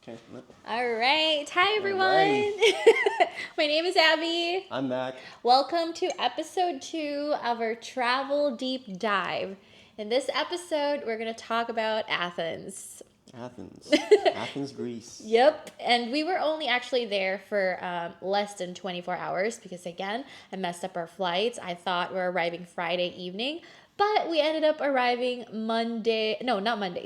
Okay. All right. Hi, everyone. Alrighty. My name is Abby. I'm Mac. Welcome to episode 2 of our travel deep dive. In this episode, we're going to talk about Athens. Athens. Athens, Greece. Yep. And we were only actually there for less than 24 hours because, again, I messed up our flights. I thought we were arriving Friday evening, but we ended up arriving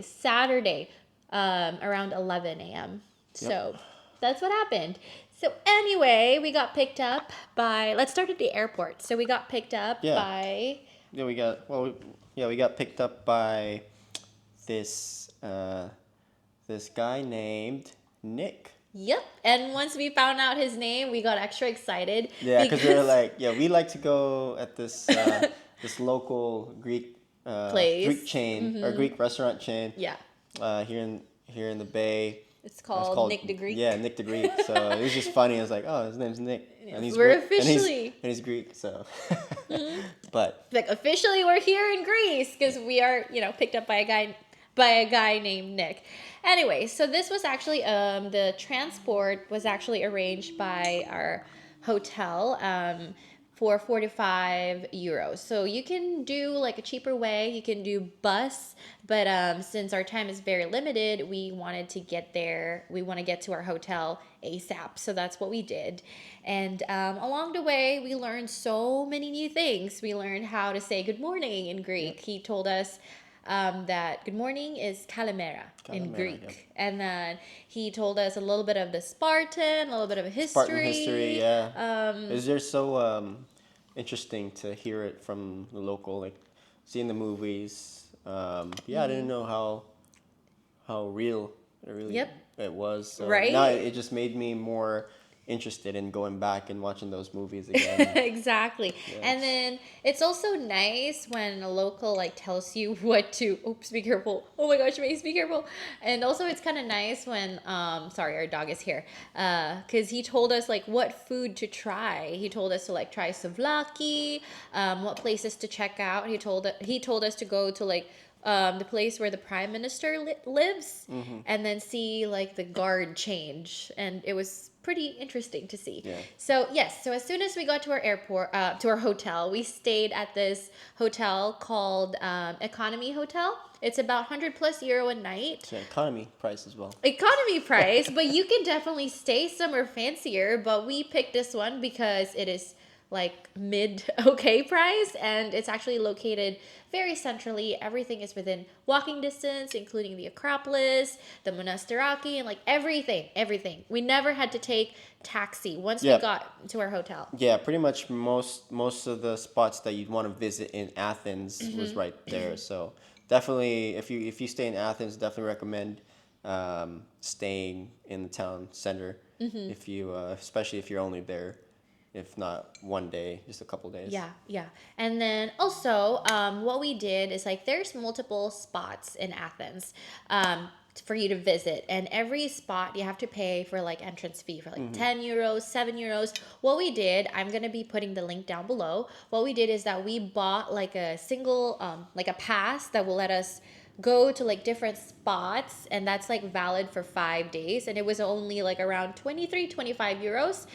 Saturday around 11 a.m. So Yep. that's what happened. So anyway, we got picked up by, let's start at the airport. So we got picked up Yeah. by, Yeah, we got picked up by this this guy named Nick. yep. And once we found out his name, we got extra excited. Yeah, because we were like, we like to go at this this local Greek Place. chain or Greek restaurant chain. Yeah. Here in the Bay. It's called Nick the Greek. Yeah, Nick the Greek. So it was just funny. I was like, oh, his name's Nick, and he's We're Greek, officially and he's Greek. So, but like officially we're here in Greece because we are, picked up by a guy named Nick. Anyway, so this was actually the transport was actually arranged by our hotel for 45 euros. So you can do like a cheaper way, you can do bus, but since our time is very limited, we wanted to get there. We want to get to our hotel ASAP. So that's what we did. And along the way, we learned so many new things. We learned how to say good morning in Greek. He told us that good morning is kalimera in Kalimera, Greek. yep. And then he told us a little bit of the Spartan, a little bit of history. Spartan history, yeah. Is there so interesting to hear it from the local, like seeing the movies. I didn't know how real it really Yep. it was. So Right? now it just made me more interested in going back and watching those movies again. Exactly. And then it's also nice when a local like tells you what to oops, be careful. Oh my gosh, Mace, be careful. And also it's kind of nice when sorry, our dog is here. Cuz he told us like what food to try. He told us to like try souvlaki, what places to check out. He told us to go to like the place where the prime minister lives, and then see like the guard change, and it was pretty interesting to see. Yeah. So yes, so as soon as we got to our airport, to our hotel, we stayed at this hotel called Economy Hotel. It's about 100 plus euro a night. So economy price as well. Economy price, but you can definitely stay somewhere fancier. But we picked this one because it is like mid okay price, and it's actually located very centrally. Everything is within walking distance, including the Acropolis, the Monastiraki, and like everything. We never had to take taxi once we Yep. got to our hotel. Yeah, pretty much most of the spots that you'd want to visit in Athens was right there. So definitely, if you stay in Athens, definitely recommend staying in the town center. If you especially if you're only there, if not one day, just a couple days. Yeah. And then also, what we did is like there's multiple spots in Athens for you to visit, and every spot you have to pay for like entrance fee for like 10 euros, 7 euros. What we did, I'm gonna be putting the link down below. What we did is that we bought like a single, like a pass that will let us go to like different spots, and that's like valid for 5 days, and it was only like around 25 euros.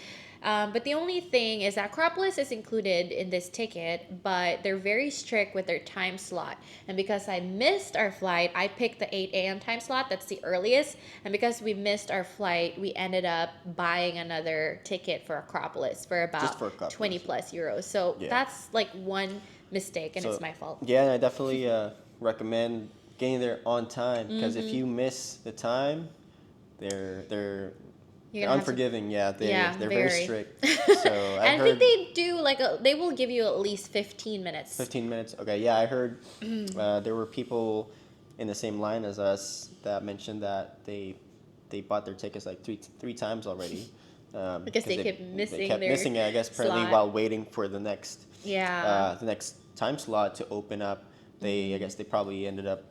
But the only thing is that Acropolis is included in this ticket, but they're very strict with their time slot. And because I missed our flight, I picked the 8 a.m. time slot. That's the earliest. And because we missed our flight, we ended up buying another ticket for Acropolis for Just for about Acropolis, 20 plus euros. So Yeah. that's like one mistake, and So, it's my fault. Yeah, and I definitely recommend getting there on time because if you miss the time, they're You're gonna have to- unforgiving. Yeah, they're very very. strict. So I And I heard think they do like they will give you at least 15 minutes. 15 minutes. Okay, yeah, I heard there were people in the same line as us that mentioned that they bought their tickets like three times already. Because they kept missing their missing it, I guess, apparently slot. while waiting for the next Yeah. the next time slot to open up. I guess they probably ended up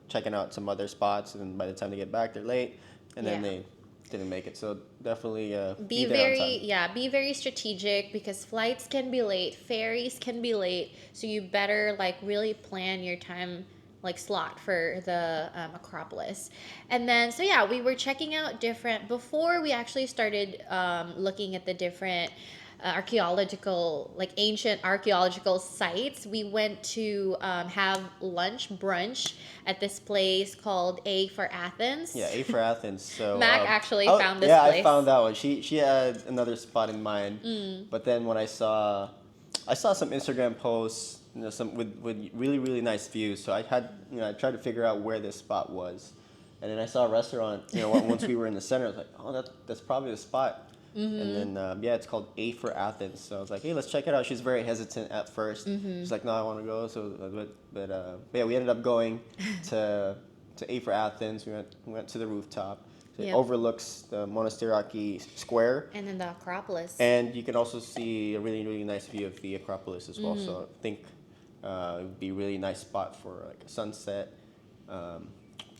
checking out some other spots, and by the time they get back, they're late, and then Yeah. they didn't make it. So definitely Be there on time. be very strategic because flights can be late, ferries can be late, so you better like really plan your time like slot for the Acropolis. And then so yeah, we were checking out different before we actually started looking at the different archaeological, like ancient archaeological sites. We went to have lunch brunch at this place called A for Yeah, Athens. A for Athens. So Mac actually oh found this yeah, I place. found that one. She had another spot in mind, Mm. but then when I saw some Instagram posts, some with really really nice views. So I had I tried to figure out where this spot was, and then I saw a restaurant. Once we were in the center, I was like, oh, that's probably the spot. And then yeah, it's called A for Athens. So I was like, hey, let's check it out. She's very hesitant at 1st. She's like, no, I want to go. So but yeah, we ended up going to A for Athens. We went to the rooftop. So it Yep. overlooks the Monastiraki Square, And then the Acropolis. and you can also see a really really nice view of the Acropolis as well. So I think it would be a really nice spot for like a sunset. Um,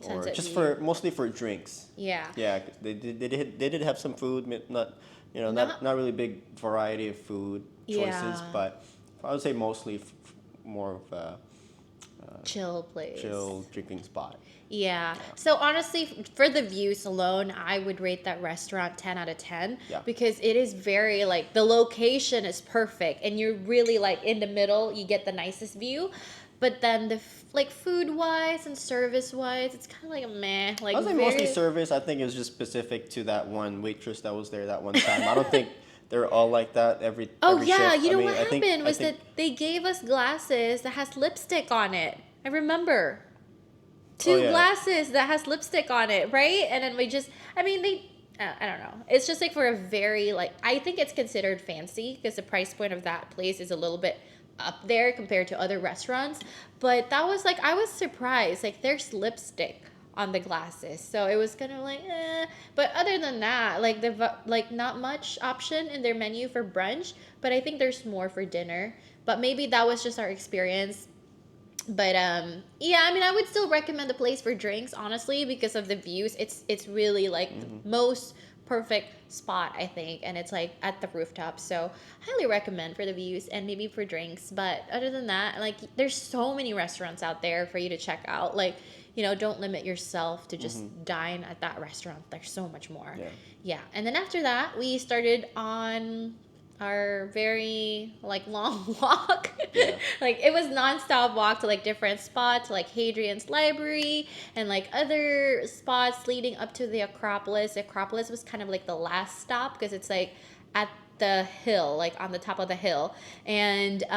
or Sunset just view. for mostly for drinks. Yeah. Yeah, they did have some food, not not really big variety of food choices, Yeah. but I would say mostly more of a Chill place. chill drinking spot. Yeah. So honestly, for the views alone, I would rate that restaurant 10 out of 10 Yeah. because it is very like the location is perfect and you're really like in the middle, you get the nicest view. But then like food wise and service wise, it's kind of like a meh. Like I would say very, mostly service. I think it was just specific to that one waitress that was there that one time. I don't think they're all like that Oh every yeah, shift. you I know mean, what I think happened I was think that they gave us glasses that has lipstick on it. I remember. Two Oh, yeah. glasses that has lipstick on it, right? And then we just, I mean, I don't know. It's just like for a very, like, I think it's considered fancy because the price point of that place is a little bit up there compared to other restaurants. But that was like, I was surprised. Like, there's lipstick on the glasses. So it was kind of like, eh. But other than that, like, like not much option in their menu for brunch. But I think there's more for dinner. But maybe that was just our experience. But yeah, I mean, I would still recommend the place for drinks, honestly, because of the views. It's really like the most perfect spot, I think, and it's like at the rooftop. So highly recommend for the views and maybe for drinks. But other than that, like there's so many restaurants out there for you to check out. Like, don't limit yourself to just dine at that restaurant. There's so much more. Yeah. Yeah. And then after that, we started on our very like long walk. Yeah. Like it was nonstop walk to like different spots, like Hadrian's Library and like other spots leading up to the Acropolis. The Acropolis was kind of like the last stop because it's like at the hill, like on the top of the hill, and it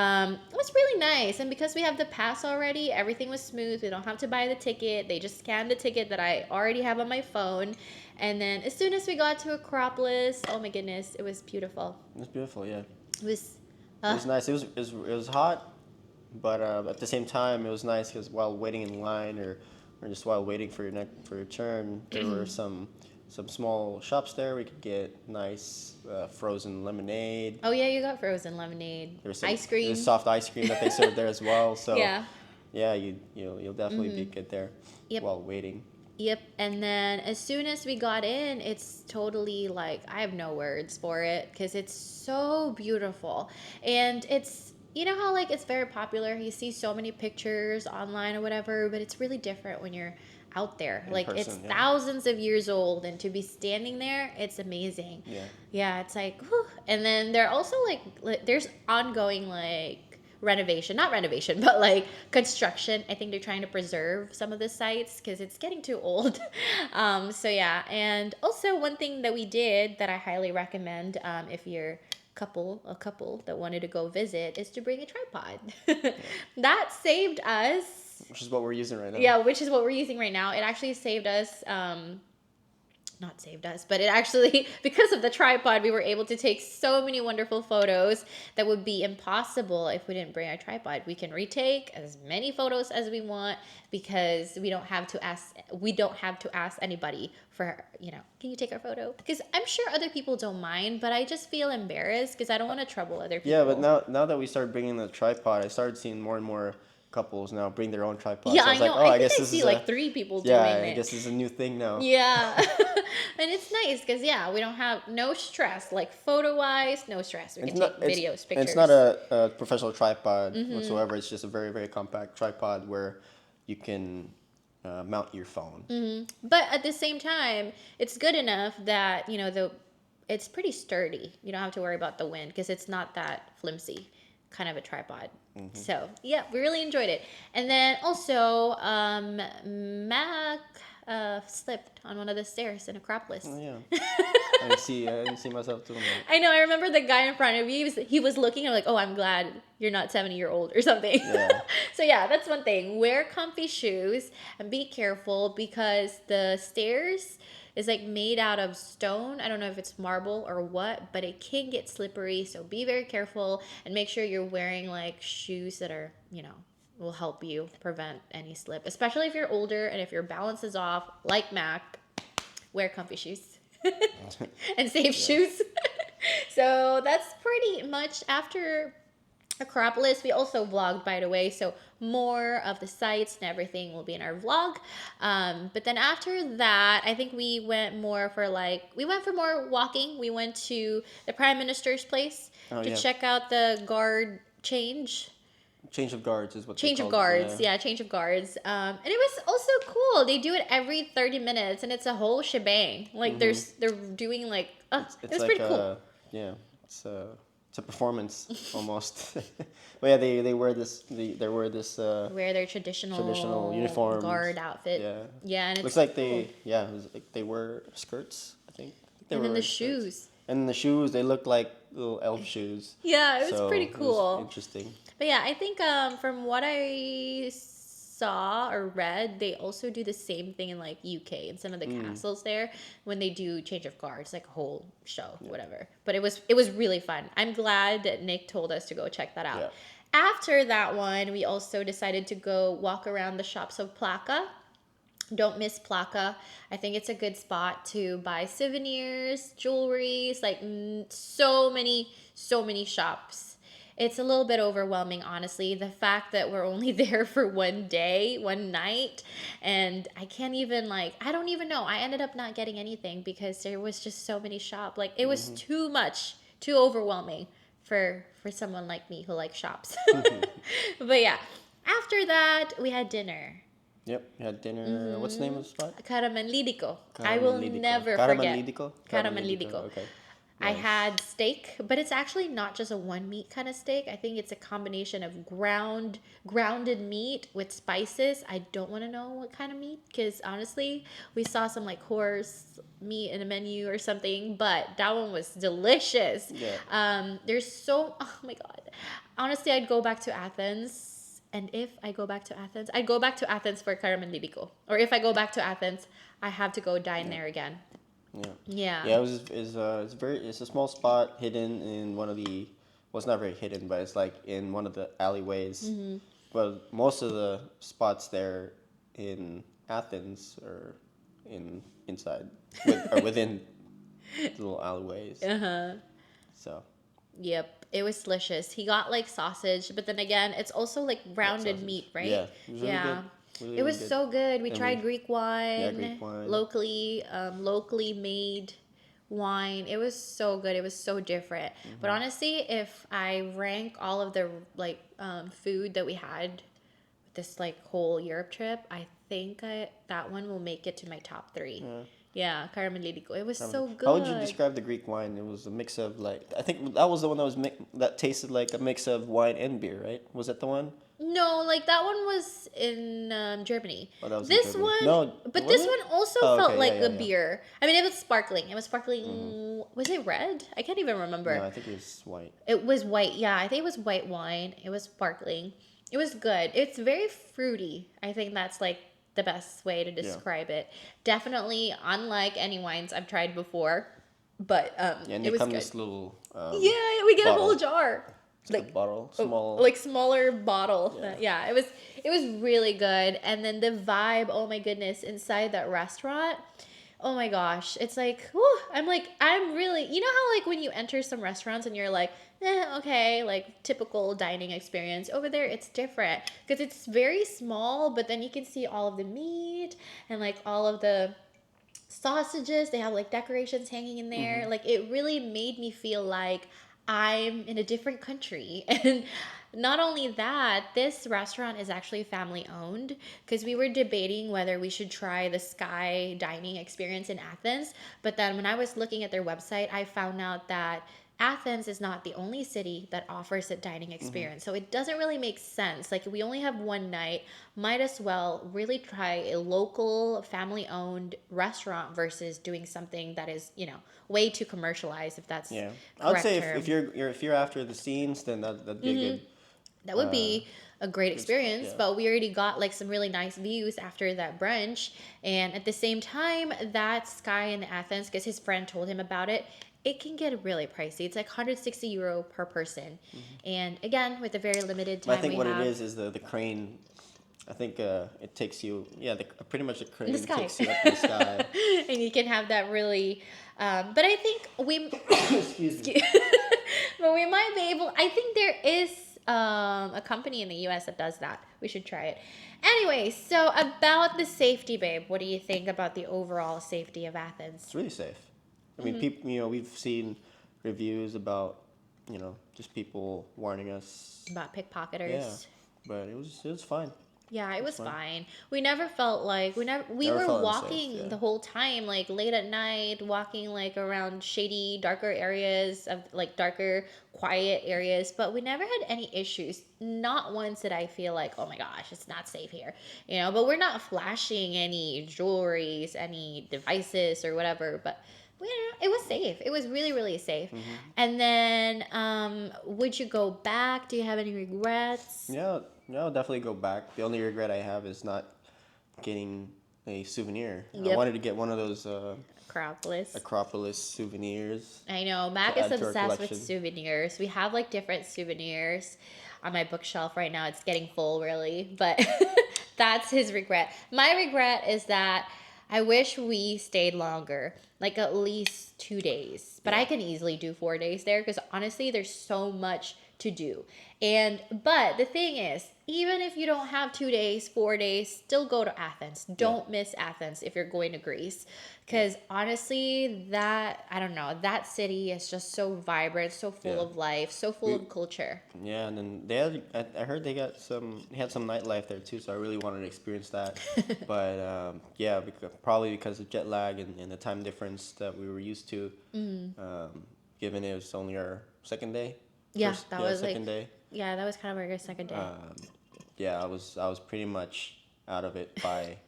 was really nice. And because we have the pass already, everything was smooth. We don't have to buy the ticket. They just scan the ticket that I already have on my phone. And then as soon as we got to Acropolis, oh my goodness, it was beautiful. It was beautiful. Yeah. It was It was nice. It was hot, but at the same time, it was nice because while waiting in line or just while waiting for your turn, there were some small shops there. We could get nice frozen lemonade. Oh yeah, you got frozen lemonade, There was some ice cream. There's soft ice cream that they served there as well. So Yeah. yeah, you'll definitely be good there Yep. while waiting. Yep. And then as soon as we got in, it's totally like I have no words for it because it's so beautiful. And it's how like it's very popular. You see so many pictures online or whatever, but it's really different when you're out there. In Like person, it's yeah. thousands of years old and to be standing there, it's amazing. Yeah. Yeah, it's like whew. And then they're also like there's ongoing like not renovation, but like construction. I think they're trying to preserve some of the sites because it's getting too old. So yeah, and also one thing that we did that I highly recommend if you're a couple that wanted to go visit is to bring a tripod. That saved us. Which is what we're using right now. Yeah, which is what we're using right now. It actually saved us. Not saved us, but it actually, because of the tripod, we were able to take so many wonderful photos that would be impossible if we didn't bring our tripod. We can retake as many photos as we want because we don't have to ask anybody for, can you take our photo? Because I'm sure other people don't mind, but I just feel embarrassed because I don't want to trouble other people. Yeah, but now that we started bringing the tripod, I started seeing more and more couples now bring their own tripods. Yeah, So I I was know. like, oh, I I guess think I this see is like 3 people doing yeah, it. I guess this is a new thing now. Yeah. And it's nice because, yeah, we don't have no stress. Like photo-wise, no stress. We can take videos, pictures. It's not a professional tripod whatsoever. It's just a very, very compact tripod where you can mount your phone. But at the same time, it's good enough that it's pretty sturdy. You don't have to worry about the wind because it's not that flimsy, kind of a tripod. So yeah, we really enjoyed it. And then also, Mac slipped on one of the stairs in Acropolis. Oh yeah, I didn't see myself doing that. I know. I remember the guy in front of me. He was looking. I'm like, oh, I'm glad you're not 70-year-old or something. Yeah. So yeah, that's one thing. Wear comfy shoes and be careful because the stairs is like made out of stone. I don't know if it's marble or what, but it can get slippery. So be very careful and make sure you're wearing like shoes that are, will help you prevent any slip, especially if you're older and if your balance is off, like Mac. Wear comfy shoes and safe shoes. So that's pretty much after Acropolis. We also vlogged, by the way, so more of the sites and everything will be in our vlog. But then after that, I think we went for more walking. We went to the Prime Minister's place to Yeah. check out the guard change. Change of guards is what Change they of called it, guards, yeah, change of guards. And it was also cool. They do it every 30 minutes, and it's a whole shebang. Like they're doing like, it was like pretty cool. Yeah, it's a performance almost. But yeah, they wear this wear Wear their traditional uniforms, guard outfit. Yeah, yeah, and looks it's like cool. it was like they wear skirts. I think they And were then the wearing skirts. shoes. And the shoes, they look like little elf shoes. Yeah, it was So pretty it was cool. interesting. But yeah, I think from what I saw or read, they also do the same thing in like UK in some of the castles there when they do change of guards, like a whole show, whatever. But it was really fun. I'm glad that Nick told us to go check that out. Yeah. After that one, we also decided to go walk around the shops of Plaka. Don't miss Plaka. I think it's a good spot to buy souvenirs, jewelries, like so many shops. It's a little bit overwhelming, honestly. The fact that we're only there for one day, one night, and I don't even know. I ended up not getting anything because there was just so many shops. Like it was too much, too overwhelming for someone like me who likes shops. But yeah, after that we had dinner. Yep, we had dinner. What's the name of the spot? Caramanlidico. I will never forget. Caramanlidico. Okay. I Nice. had steak, but it's actually not just a one meat kind of steak. I think it's a combination of grounded meat with spices. I don't want to know what kind of meat because honestly, we saw some like horse meat in a menu or something, but that one was delicious. Yeah. Oh my God. Honestly, I'd go back to Athens. And if I go back to Athens, I'd go back to Athens for Caramanlidico. Or if I go back to Athens, I have to go dine there again. Yeah. Yeah. Yeah, it's a small spot hidden in one of the well, it's not very hidden, but it's like in one of the alleyways. But most of the spots there in Athens are inside or within little alleyways. So Yep. It was delicious. He got like sausage, but then again, it's also like rounded sausage. meat, right? Yeah, it was really good. Really, It was really good. so good. We And tried Greek wine, Greek wine. locally made wine. It was so good. It was so different. But honestly, if I rank all of the like food that we had this like whole Europe trip, I think that one will make it to my top 3. Yeah, Caramellidico. It was so good. How would you describe the Greek wine? It was a mix of I think that was the one that tasted like a mix of wine and beer, right? Was that the one? No, like that one was in Germany. Oh, that was in This Germany. one, No, but was this it? one also Oh, felt okay, like yeah, a yeah. beer. I mean, it was sparkling. It was sparkling. Was it red? I can't even remember. No, I think it was white. It was white. Yeah, I think it was white wine. It was sparkling. It was good. It's very fruity. I think that's like the best way to describe it. Definitely unlike any wines I've tried before, but Yeah, and it they was come good. in this little Yeah, we get a whole bottle. jar. It's like a bottle, small. Like smaller bottle. Yeah. Yeah, it was really good. And then the vibe, oh my goodness, inside that restaurant. Oh my gosh, it's like, whew, I'm really, you know how like when you enter some restaurants and you're like, okay, like typical dining experience. Over there, it's different because it's very small, but then you can see all of the meat and like all of the sausages. They have like decorations hanging in there. Like it really made me feel like I'm in a different country and Not only that, this restaurant is actually family owned because we were debating whether we should try the sky dining experience in Athens. But then when I was looking at their website, I found out that Athens is not the only city that offers a dining experience. So it doesn't really make sense. Like, we only have one night, might as well really try a local family owned restaurant versus doing something that is, way too commercialized, if that's Yeah, I would correct say if term. you're after the scenes, then that'd be a That would uh be a great good spot. experience, Yeah. but we already got like some really nice views after that brunch. And at the same time, that sky in Athens, because his friend told him about it, it can get really pricey. It's like 160 euro per person. And again, with the very limited But I time think we what it have is the crane. I think it takes you. Yeah, pretty much the in the crane sky. takes you up in the sky. And you can have that really, but I think we, Excuse me. but we might be able. I think there is a company in the U.S. that does that. We should try it. Anyway, so about the safety, babe. What do you think about the overall safety of Athens? It's really safe. I mean, people. We've seen reviews about just people warning us. About Yeah, pickpocketers? but it was fine. Yeah, it It was was fine. fine. We never felt like we Never were felt unsafe. walking Yeah. the whole time, like late at night, walking like around shady, darker areas of like darker, quiet areas, but we never had any issues. Not once did I feel like, oh my gosh, it's not safe here. But we're not flashing any jewelries, any devices or whatever, but it was safe. It was really, really safe. And then would you go back? Do you have any regrets? Yeah, yeah, I'll definitely go back. The only regret I have is not getting a souvenir. I Yep. wanted to get one of those Acropolis. Acropolis souvenirs I know. Mac to is add to our obsessed with collection. souvenirs. We have like different souvenirs on my bookshelf right now. It's getting full, really. But that's his regret. My regret is that I wish we stayed longer, like at least 2 days. But I Yeah. can easily do 4 days there because honestly, there's so much to do. But the thing is, even if you don't have 2 days, 4 days, still go to Athens. Don't miss Athens if you're going to Greece. Because honestly, I don't know, that city is just so vibrant, so full Yeah. of life, so full We of culture. Yeah, and then I heard they had some nightlife there too, so I really wanted to experience that. But yeah, probably because of jet lag and the time difference that we were used to, given it was only our second day, Yeah, that was second like, day. yeah, that was kind of like our second day. Um, yeah, I was pretty much out of it by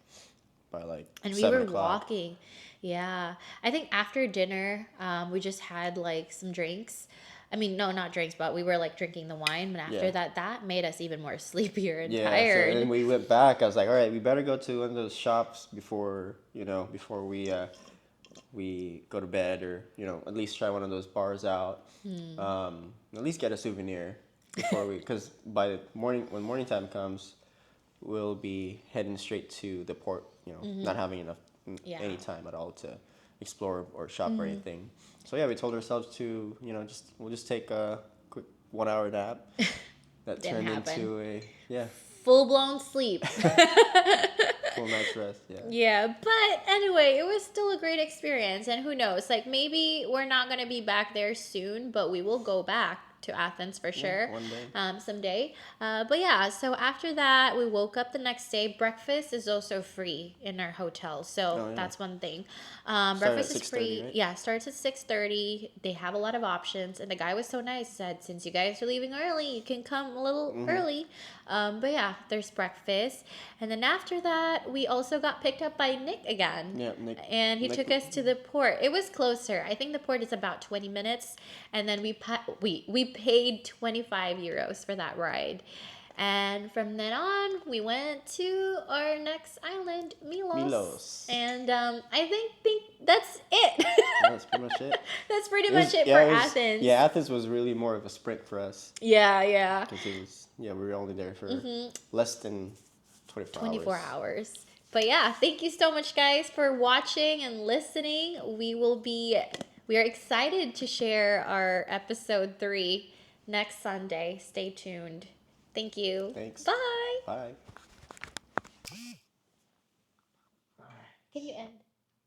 like And we seven were o'clock. walking. Yeah. I think after dinner, we just had like some drinks. I mean, no, not drinks, but we were like drinking the wine. But after Yeah. that made us even more sleepier and Yeah, so then tired. we went back. I was like, all right, we better go to one of those shops before we go to bed, or at least try one of those bars out. At least get a souvenir before because by the morning when morning time comes, we'll be heading straight to the port. Not having enough Yeah. any time at all to explore or shop or anything. So yeah, we told ourselves to we'll just take a quick 1 hour nap. That Didn't turned happen. into a Full blown sleep. full night's rest. Yeah. Yeah, but anyway, it was still a great experience. And who knows, like maybe we're not going to be back there soon, but we will go back to Athens for sure One day. someday. But yeah, so after that, we woke up the next day. Breakfast is also free in our hotel, so Oh, yeah. that's one thing. Started Breakfast at is 6:30, free. right? Yeah, starts at 6:30. They have a lot of options, and the guy was so nice. Said since you guys are leaving early, you can come a little early. But yeah, there's breakfast, and then after that, we also got picked up by Nick again. Yeah, Nick. And he Nick- took us to the port. It was closer. I think the port is about 20 minutes, and then we paid 25 euros for that ride. And from then on, we went to our next island, Milos. Milos. And I think that's it. That's pretty much it. That's pretty It was- much it yeah, for it was- Athens. Yeah, Athens was really more of a sprint for us Yeah, yeah. because we were only there for less than 24 hours. 24 hours. But yeah, thank you so much, guys, for watching and listening. We are excited to share our episode 3 next Sunday. Stay tuned. Thank you. Thanks. Bye. Bye. Can you end?